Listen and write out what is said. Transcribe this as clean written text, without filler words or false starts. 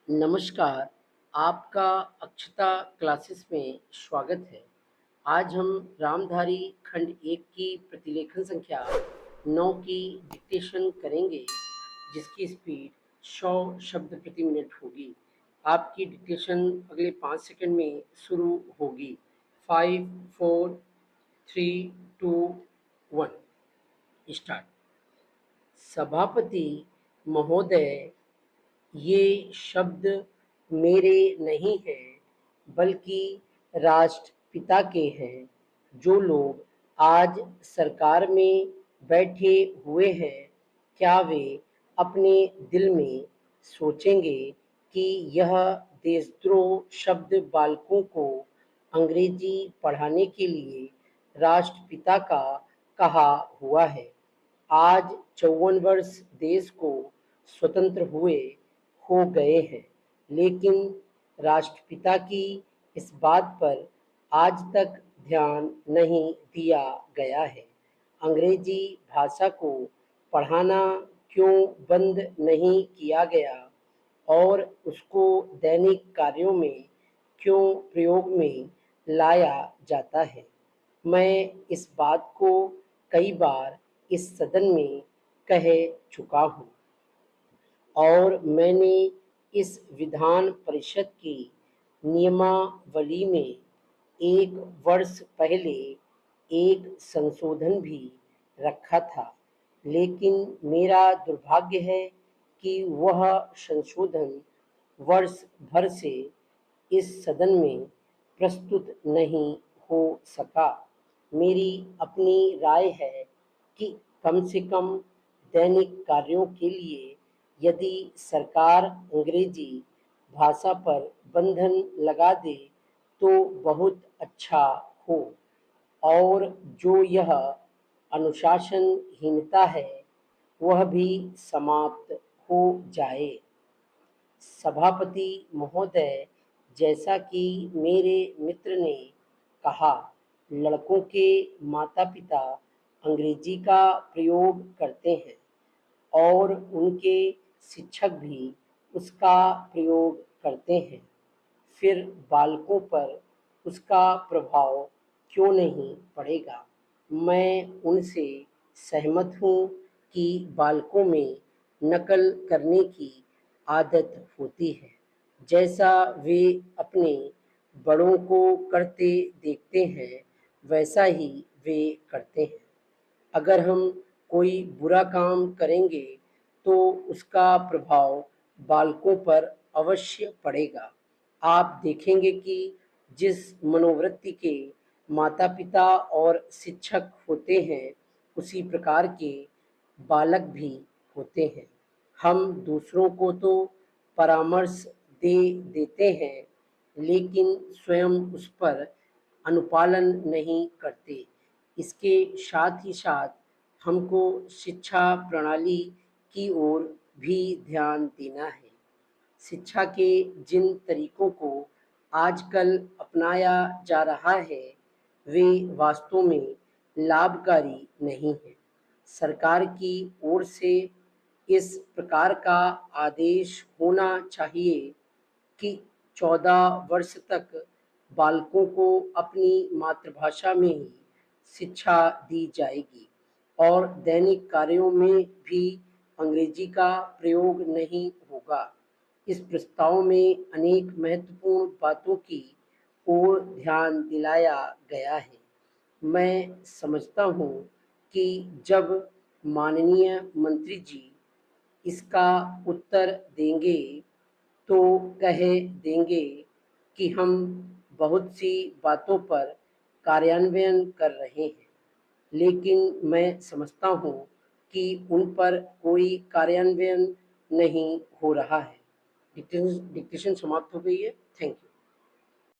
नमस्कार, आपका अक्षता क्लासेस में स्वागत है। आज हम रामधारी खंड 1 की प्रतिलेखन संख्या 9 की डिक्टेशन करेंगे, जिसकी स्पीड 100 शब्द प्रति मिनट होगी। आपकी डिक्टेशन अगले 5 सेकंड में शुरू होगी। 5, 4, 3, 2, 1 स्टार्ट। सभापति महोदय, ये शब्द मेरे नहीं हैं, बल्कि राष्ट्रपिता के हैं। जो लोग आज सरकार में बैठे हुए हैं, क्या वे अपने दिल में सोचेंगे कि यह देशद्रोह शब्द बालकों को अंग्रेजी पढ़ाने के लिए राष्ट्रपिता का कहा हुआ है? आज 54 वर्ष देश को स्वतंत्र हुए हो गए हैं, लेकिन राष्ट्रपिता की इस बात पर आज तक ध्यान नहीं दिया गया है। अंग्रेजी भाषा को पढ़ाना क्यों बंद नहीं किया गया और उसको दैनिक कार्यों में क्यों प्रयोग में लाया जाता है? मैं इस बात को कई बार इस सदन में कह चुका हूँ और मैंने इस विधान परिषद की नियमावली में 1 वर्ष पहले एक संशोधन भी रखा था, लेकिन मेरा दुर्भाग्य है कि वह संशोधन वर्ष भर से इस सदन में प्रस्तुत नहीं हो सका। मेरी अपनी राय है कि कम से कम दैनिक कार्यों के लिए यदि सरकार अंग्रेजी भाषा पर बंधन लगा दे तो बहुत अच्छा हो और जो यह अनुशासनहीनता है वह भी समाप्त हो जाए। सभापति महोदय, जैसा कि मेरे मित्र ने कहा, लड़कों के माता-पिता अंग्रेजी का प्रयोग करते हैं और उनके शिक्षक भी उसका प्रयोग करते हैं। फिर बालकों पर उसका प्रभाव क्यों नहीं पड़ेगा? मैं उनसे सहमत हूँ कि बालकों में नकल करने की आदत होती है, जैसा वे अपने बड़ों को करते देखते हैं, वैसा ही वे करते हैं। अगर हम कोई बुरा काम करेंगे तो उसका प्रभाव बालकों पर अवश्य पड़ेगा। आप देखेंगे कि जिस मनोवृत्ति के माता-पिता और शिक्षक होते हैं, उसी प्रकार के बालक भी होते हैं। हम दूसरों को तो परामर्श दे देते हैं, लेकिन स्वयं उस पर अनुपालन नहीं करते। इसके साथ ही साथ हमको शिक्षा प्रणाली की ओर भी ध्यान देना है। शिक्षा के जिन तरीकों को आजकल अपनाया जा रहा है, वे वास्तव में लाभकारी नहीं हैं। सरकार की ओर से इस प्रकार का आदेश होना चाहिए कि 14 वर्ष तक बालकों को अपनी मातृभाषा में ही शिक्षा दी जाएगी और दैनिक कार्यों में भी अंग्रेजी का प्रयोग नहीं होगा। इस प्रस्ताव में अनेक महत्वपूर्ण बातों की ओर ध्यान दिलाया गया है। मैं समझता हूँ कि जब माननीय मंत्री जी इसका उत्तर देंगे तो कह देंगे कि हम बहुत सी बातों पर कार्यान्वयन कर रहे हैं, लेकिन मैं समझता हूँ कि उन पर कोई कार्यान्वयन नहीं हो रहा है। डिक्टेशन समाप्त हो गई है। Thank you.